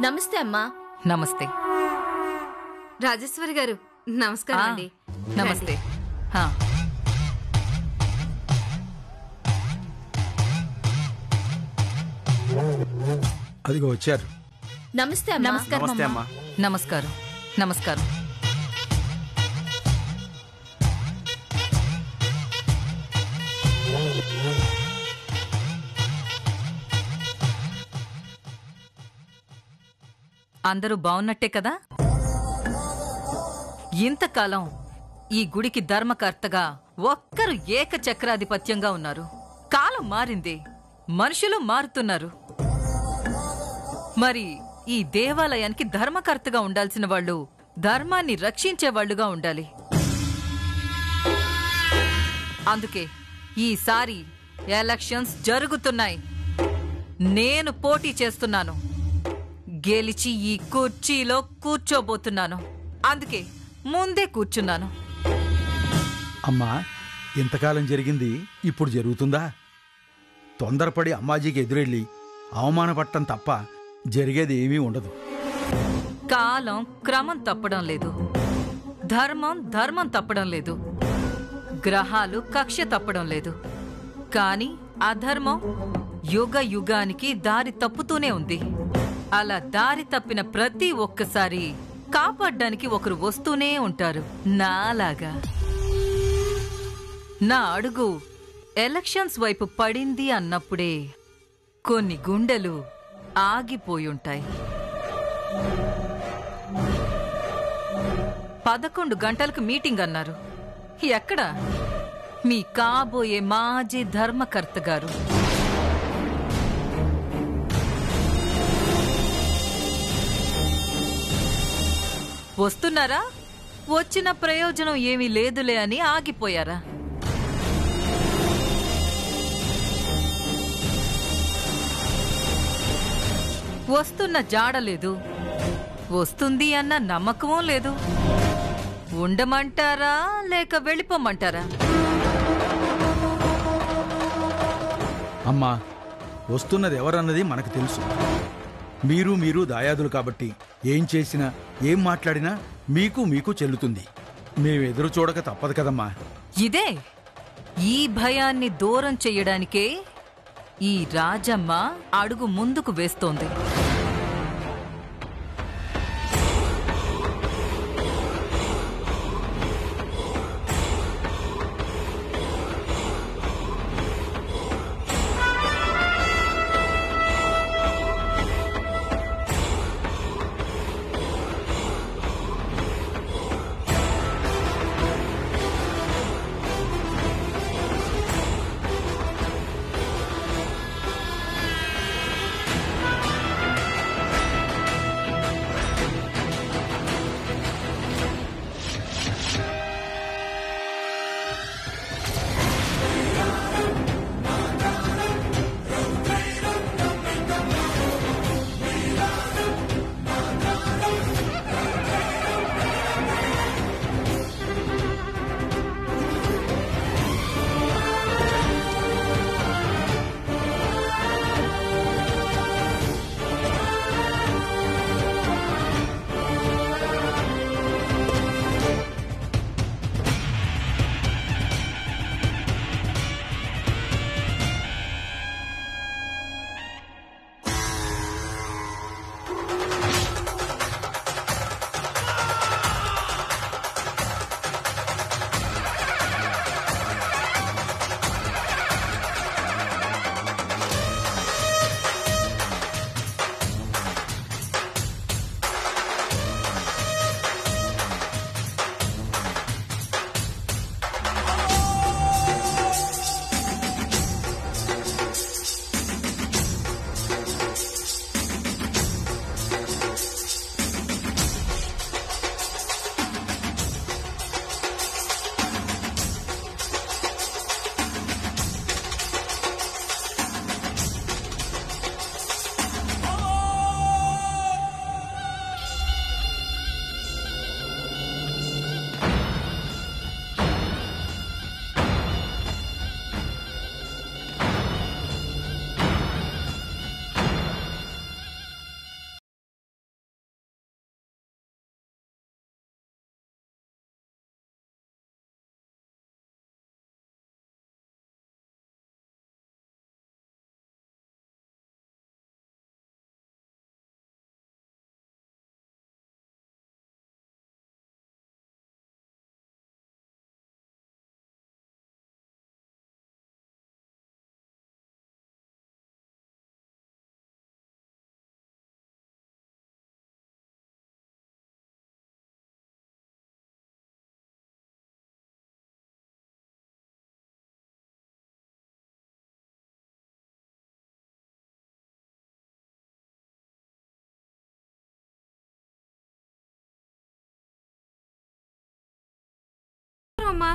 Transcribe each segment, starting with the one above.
నమస్తే అమ్మా. నమస్తే రాజేశ్వరి గారు. నమస్కారం అండి. నమస్తే. అదిగో వచ్చారు. నమస్తే అమ్మా. నమస్కారం. నమస్కారం. నమస్కారం. అందరూ బావున్నట్టే కదా? ఇంతకాలం ఈ గుడికి ధర్మకర్తగా ఒక్కరు ఏకచక్రాధిపత్యంగా ఉన్నారు. కాలం మారింది, మనుషులు మారుతున్నారు. మరి ఈ దేవాలయానికి ధర్మకర్తగా ఉండాల్సిన వాళ్ళు ధర్మాన్ని రక్షించేవాళ్లుగా ఉండాలి. అందుకే ఈసారి ఎలక్షన్స్ జరుగుతున్నాయి. నేను పోటీ చేస్తున్నాను. గెలిచి ఈ కుర్చీలో కూర్చోబోతున్నాను. అందుకే ముందే కూర్చున్నాను. అమ్మా, ఇంతకాలం జరిగింది ఇప్పుడు జరుగుతుందా? తొందరపడి అమ్మాజీకి ఎదురెళ్ళి అవమానపడటం తప్ప జరిగేది ఏమీ ఉండదు. కాలం క్రమం తప్పడం లేదు, ధర్మం తప్పడం లేదు, గ్రహాలు కక్ష తప్పడం లేదు. కాని అధర్మం యుగ యుగానికి దారి తప్పుతూనే ఉంది. అలా దారి తప్పిన ప్రతి ఒక్కసారి కాపాడ్డానికి ఒకరు వస్తూనే ఉంటారు. నాలాగా నా అడుగు ఎలక్షన్స్ వైపు పడింది అన్నప్పుడే కొన్ని గుండెలు ఆగిపోయుంటాయి. 11 గంటలకు మీటింగ్ అన్నారు. ఎక్కడ? మీ కాబోయే మాజీ ధర్మకర్త గారు. వస్తున్నారా? వచ్చిన ప్రయోజనం ఏమీ లేదులే అని ఆగిపోయారా? వస్తున్న జాడలేదు, వస్తుంది అన్న నమ్మకమూ లేదు. ఉండమంటారా లేక వెళ్ళిపోమంటారా? అమ్మా, వస్తున్నది ఎవరన్నది మనకు తెలుసు. మీరు దాయాదులు కాబట్టి ఏం చేసినా ఏం మాట్లాడినా మీకు చెల్లుతుంది. మేమెదురు చూడక తప్పదు కదమ్మా. ఇదే ఈ భయాన్ని దూరం చెయ్యడానికే ఈ రాజమ్మ అడుగు ముందుకు వేస్తోంది.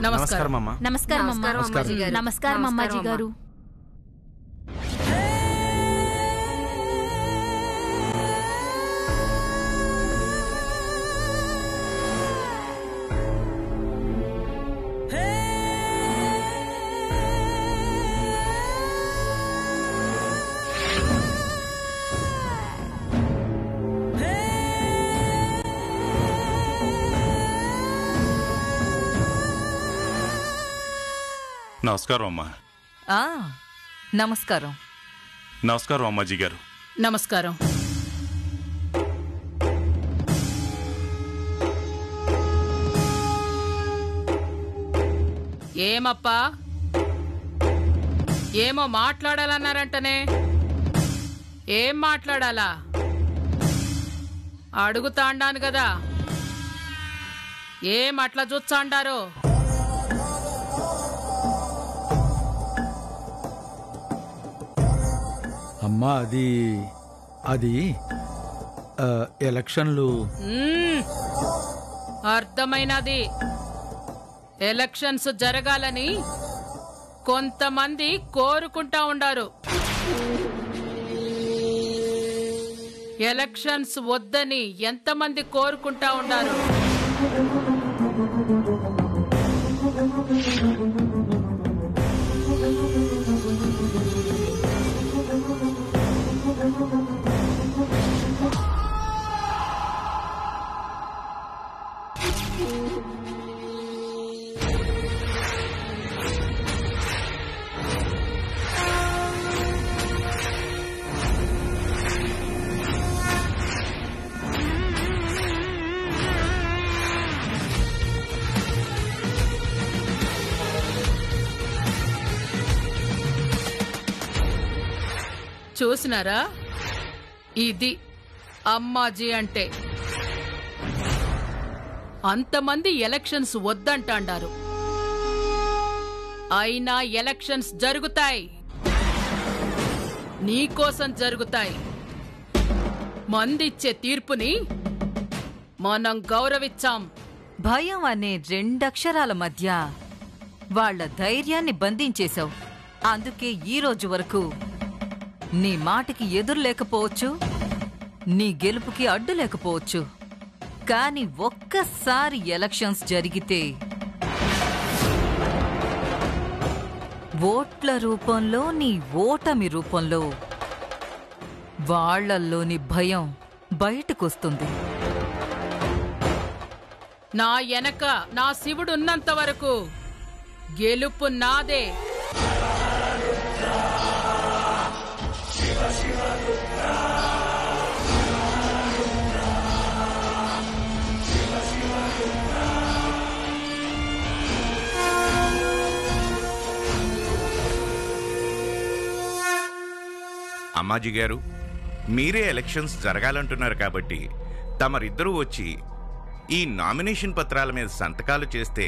నమస్కారం అమ్మా. నమస్కారం అమ్మాజీ గారు. నమస్కారం అమ్మాజీ గారు. నమస్కారం అమ్మా. ఆ నమస్కారం. నమస్కారం అమ్మాజీ గారు. నమస్కారం. ఏమప్పా, ఏమో మాట్లాడాలన్నారంటనే? ఏం మాట్లాడాలా అడుగుతాండాను కదా, ఏం అట్లా చూస్తాండారో? అమ్మా అది ఎలక్షన్లు. అర్థమైనది. ఎలక్షన్స్ జరగాలని కొంతమంది కోరుకుంటా ఉండారు. ఎలక్షన్స్ వద్దని ఎంతమంది కోరుకుంటా ఉండారు? చూసినారా? ఇది అమ్మాజీ అంటే. అంతమంది ఎలక్షన్స్ వద్దంటాండారు, అయినా ఎలక్షన్స్ జరుగుతాయి. నీకోసం జరుగుతాయి. మందిచ్చే తీర్పుని మనం గౌరవించాం. భయం అనే రెండక్షరాల మధ్య వాళ్ళ ధైర్యాన్ని బంధించేశావు. అందుకే ఈ రోజు వరకు నీ మాటకి ఎదురు లేకపోవచ్చు, నీ గెలుపుకి అడ్డు లేకపోవచ్చు. కాని ఒక్కసారి ఎలక్షన్స్ జరిగితే ఓట్ల రూపంలో, నీ ఓటమి రూపంలో వాళ్ళల్లోని భయం బయటకొస్తుంది. నా వెనక నా శివుడున్నంత వరకు గెలుపు నాదే. అమ్మాజీ గారు, మీరే ఎలక్షన్స్ జరగాలంటున్నారు కాబట్టి తమరిద్దరూ వచ్చి ఈ నామినేషన్ పత్రాల మీద సంతకాలు చేస్తే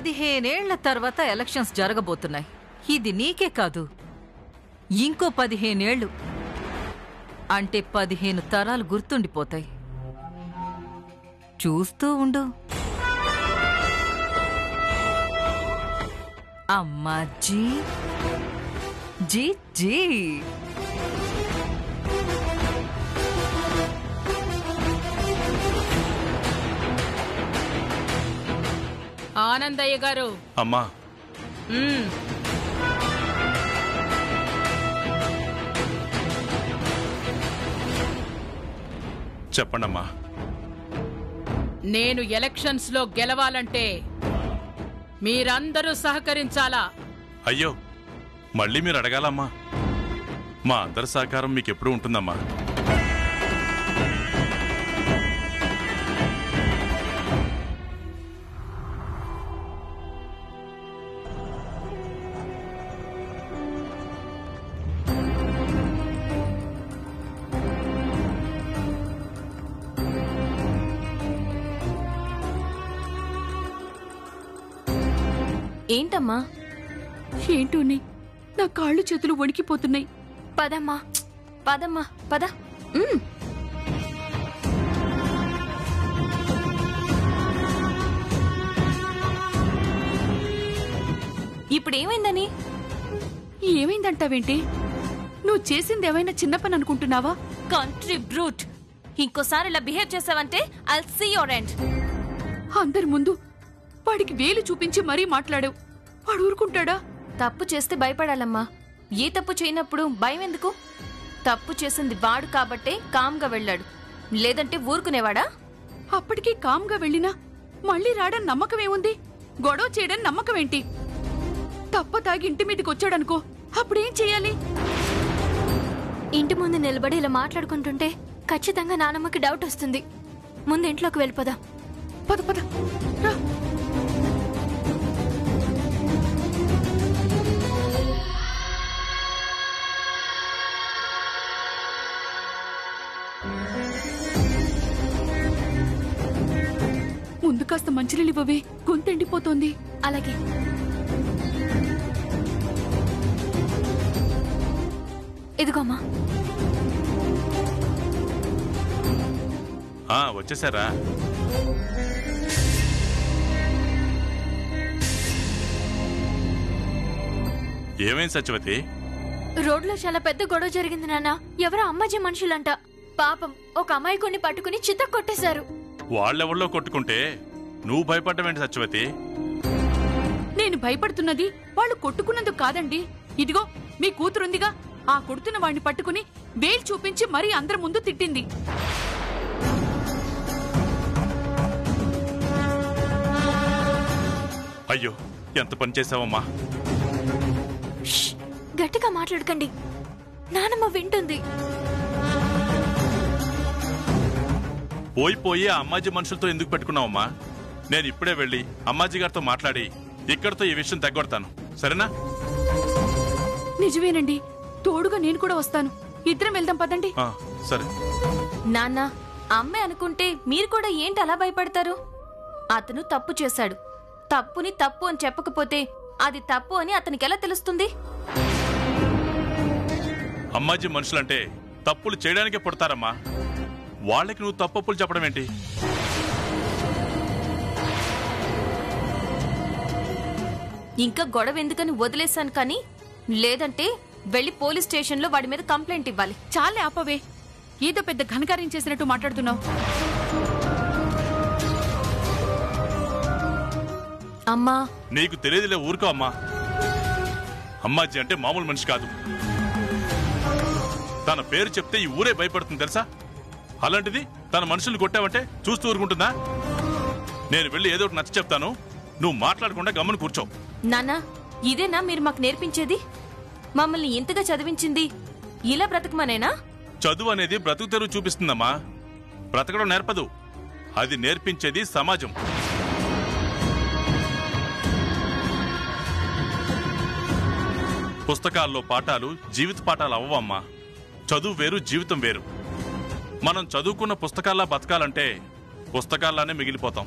15 ఏళ్ల తర్వాత ఎలక్షన్స్ జరగబోతున్నాయి. ఇది నీకే కాదు, ఇంకో 15 ఏళ్లు అంటే 15 తరాలు గుర్తుండిపోతాయి. చూస్తూ ఉండు. Ammaji G G. ఆనందయ్య గారు. అమ్మా, మ్మ్. చెప్పండమ్మా. నేను ఎలక్షన్స్ లో గెలవాలంటే మీరందరూ సహకరించాలా? అయ్యో, మళ్ళీ మీరు అడగాలమ్మా. మా అందరి సహకారం మీకెప్పుడు ఉంటుందమ్మా. ఏంటమ్మా? ఏంటోని నా కాళ్ళు చేతులు వణికిపోతున్నాయి. పదమ్మా పదమ్మా పద. ఇప్పుడేమైందని? ఏమైందంటావేంటి? నువ్వు చేసింది ఏమైనా చిన్న పని అనుకుంటున్నావా? కంట్రీ బ్రూట్, ఇంకోసారి ఇలా బిహేవ్ చేసావంటే ఐల్ సీ యువర్ ఎండ్. అందరి ముందు వాడికి వేలు చూపించి మరీ మాట్లాడావు. వాడు ఊరుకుంటాడా? తప్పు చేస్తే భయపడాలమ్మా. ఏ తప్పు చేయనప్పుడు భయం ఎందుకు? తప్పు చేసింది వాడు కాబట్టే కామ్గా వెళ్ళాడు, లేదంటే ఊరుకునేవాడా? అప్పటికీ కామ్గా వెళ్ళినా మళ్ళీ రాడని నమ్మకం ఏముంది? గొడవ చేయడని నమ్మకం ఏంటి? తప్ప తాగి ఇంటి మీదకి వచ్చాడనుకో, అప్పుడేం చెయ్యాలి? ఇంటి ముందు నిలబడి ఇలా మాట్లాడుకుంటుంటే ఖచ్చితంగా నానమ్మకి డౌట్ వస్తుంది. ముందు ఇంట్లోకి వెళ్ళిపోదాం. పద పద రా. ముందు కాస్త మంచినీళ్ళు ఇవ్వవే, గొంతెండిపోతోంది. అలాగే. ఇదిగోమ్మా. వచ్చేసారా? ఏమైంది సత్యవతి? రోడ్లో చాలా పెద్ద గొడవ జరిగింది నాన్న. ఎవరో అమ్మాజీ మనుషులంట. పాపం ఒక అమాయకుడిని పట్టుకుని చిత్త కొట్టేశారు. వాళ్ళెవళ్ళో కొట్టుకుంటే నువ్వు భయపడ్డవేంటి సత్యవతి? నేను భయపడుతున్నది వాళ్ళు కొట్టుకున్నందుకు కాదండి. ఇదిగో మీ కూతురుందిగా, ఆ కొడుతున్న వాడిని పట్టుకుని వేలు చూపించి మరీ అందరి ముందు తిట్టింది. అయ్యో, ఎంత పని చేసావమ్మా. గట్టిగా మాట్లాడకండి, నానమ్మ వింటుంది. పోయి ఆ అమ్మాజీ మనుషులతో ఎందుకు పెట్టుకున్నావమ్మా? నేను ఇప్పుడే వెళ్ళి అమ్మాజీ గారితో మాట్లాడి ఇక్కడితో ఈ విషయం తగ్గొడతాను, సరేనా? నిజమేనండి, తోడుగా నేను కూడా వస్తాను. ఇద్దరం వెళ్దాం పదండి. సరే. నాన్న, అమ్మే అనుకుంటే మీరు కూడా ఏంటి అలా భయపడతారు? అతను తప్పు చేశాడు. తప్పుని తప్పు అని చెప్పకపోతే అది తప్పు అని అతనికి ఎలా తెలుస్తుంది? అమ్మాజీ మనుషులంటే తప్పులు చేయడానికే పుడతారమ్మా. వాళ్ళకి నువ్వు తప్పులు చెప్పడం ఏంటి? ఇంకా గొడవ ఎందుకని వదిలేశాను, కానీ లేదంటే వెళ్ళి పోలీస్ స్టేషన్లో వాడి మీద కంప్లైంట్ ఇవ్వాలి. చాలే ఆపవే, ఏదో పెద్ద ఘనకార్యం చేసినట్టు మాట్లాడుతున్నావు. అమ్మా, నీకు తెలియదులే, ఊరుకో అమ్మా. అమ్మాజీ అంటే మామూలు మనిషి కాదు. తన పేరు చెప్తే ఈ ఊరే భయపడుతుంది తెలుసా? అలాంటిది తన మనుషుల్ని కొట్టావంటే చూస్తూ ఊరుకుంటుందా? నేను వెళ్ళి ఏదో ఒకటి నచ్చ చెప్తాను, నువ్వు మాట్లాడకుండా గమ్మున కూర్చో. నాన్న, ఇదేనా మీరు మాకు నేర్పించేది? మమ్మల్ని ఇంతగా చదివించింది ఇలా బ్రతకమనేనా? చదువు అనేది బ్రతుకు తెరువు చూపిస్తుందమ్మా, బ్రతకడం నేర్పదు. అది నేర్పించేది సమాజం. పుస్తకాల్లో పాఠాలు జీవిత పాఠాలు అవ్వమ్మా. చదువు వేరు, జీవితం వేరు. మనం చదువుకున్న పుస్తకాల్లా బతకాలంటే పుస్తకాల్లానే మిగిలిపోతాం.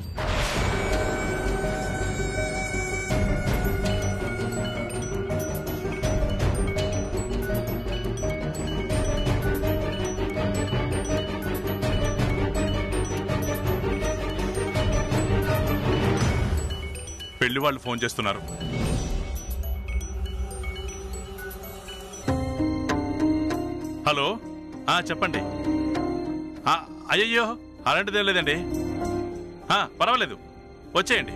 వాళ్ళు ఫోన్ చేస్తున్నారు. హలో, చెప్పండి. అయ్యయ్యో, అలాంటిదేం లేదండి. పర్వాలేదు, వచ్చేయండి.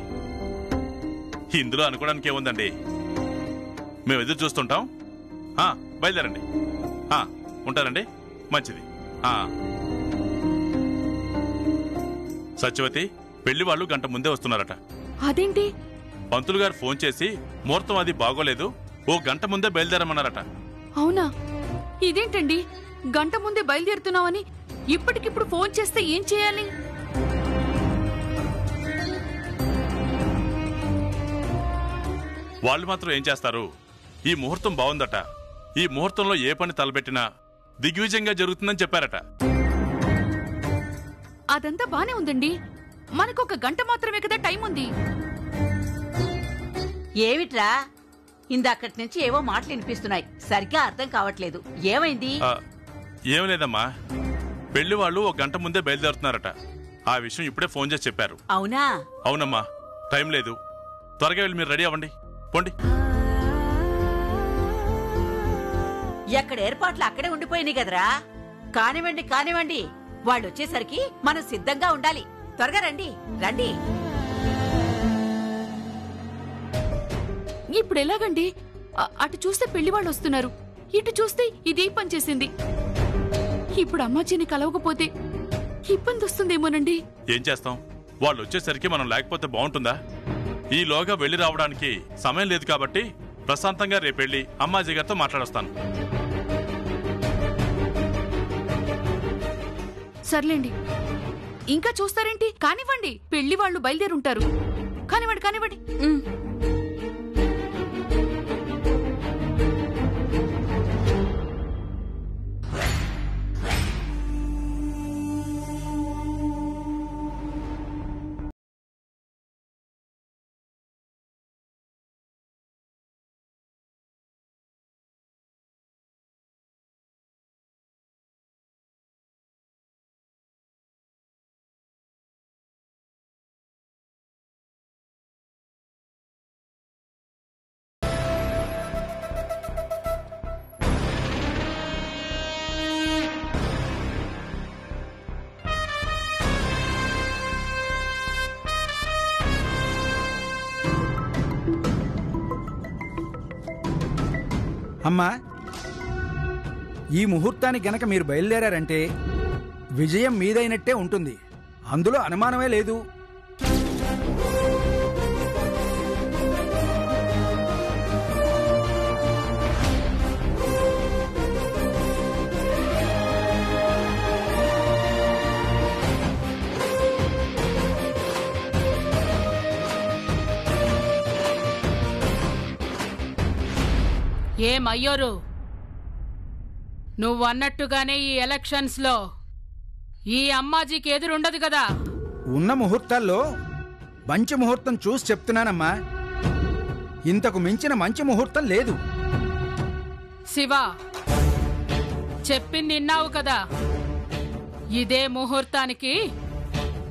ఇందులో అనుకోవడానికి ఏముందండి, మేము ఎదురు చూస్తుంటాం. బయలుదేరండి. ఉంటారండి, మంచిది. సత్యవతి, పెళ్లి వాళ్ళు గంట ముందే వస్తున్నారట. అదేంటి? పంతులు గారు ఫోన్ చేసి ముహూర్తం అది బాగోలేదు, ఓ గంట ముందే బయలుదేరమన్నారట. అవునా? ఇదేంటండి, గంట ముందే బయలుదేరుతున్నావని ఇప్పటికిప్పుడు ఫోన్ చేస్తే ఏం చేయాలి? వాళ్ళు మాత్రం ఏం చేస్తారు? ఈ ముహూర్తం బాగుందట, ఈ ముహూర్తంలో ఏ పని తలపెట్టినా దిగ్విజయంగా జరుగుతుందని చెప్పారట. అదంతా బానే ఉందండి, మనకొక గంట మాత్రమే కదా టైం ఉంది. ఏమిట్రా, ఇందాకటి నుంచి ఏవో మాటలు వినిపిస్తున్నాయి, సరిగ్గా అర్థం కావట్లేదు. ఏమైంది? ఏం లేదమ్మా, పెళ్లి వాళ్ళు ఒక గంట ముందే బయలుదేరుతున్నారట. ఆ విషయం ఇప్పుడే ఫోన్ చేసి చెప్పారు. అవునా? అవునమ్మా, టైం లేదు, త్వరగా వెళ్ళి మీరు రెడీ అవ్వండి, పోండి. ఎక్కడ ఏర్పాట్లు అక్కడే ఉండిపోయినాయి కదరా. కానివ్వండి కానివ్వండి, వాళ్ళు వచ్చేసరికి మనం సిద్ధంగా ఉండాలి. త్వరగా రండి రండి. ఇప్పుడు ఎలాగండి? అటు చూస్తే పెళ్లి వాళ్ళు వస్తున్నారు, ఇటు చూస్తే ఇదే పని చేసింది. ఇప్పుడు అమ్మాజీని కలవకపోతే ఇబ్బంది వస్తుందేమోనండి. ఏం చేస్తాం, వాళ్ళు వచ్చేసరికి మనం లేకపోతే బాగుంటుందా? ఈలోగా వెళ్లి రావడానికి సమయం లేదు కాబట్టి ప్రశాంతంగా రేపెళ్ళి అమ్మాజీ గారితో మాట్లాడొస్తాను. సర్లేండి, ఇంకా చూస్తారేంటి? కానివ్వండి, పెళ్లి వాళ్ళు బయలుదేరుంటారు. కానివ్వండి కానివ్వండి. అమ్మా, ఈ ముహూర్తానికి గనక మీరు బయలుదేరారంటే విజయం మీదైనట్టే ఉంటుంది, అందులో అనుమానమే లేదు. ఏమయ్యోరు, నువ్వన్నట్టుగానే ఈ ఎలక్షన్స్ లో ఈ అమ్మాజీకి ఎదురుండదు కదా. ఉన్న ముహూర్తాల్లో మంచి ముహూర్తం చూసి చెప్తున్నానమ్మా, ఇంతకు మించిన మంచి ముహూర్తం లేదు. శివ, చెప్పింది విన్నావు కదా, ఇదే ముహూర్తానికి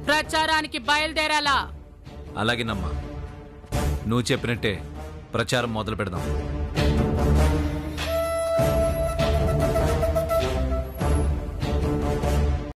ప్రచారానికి బయలుదేరాలా? అలాగేనమ్మా, నువ్వు చెప్పినట్టే ప్రచారం మొదలు పెడదాం.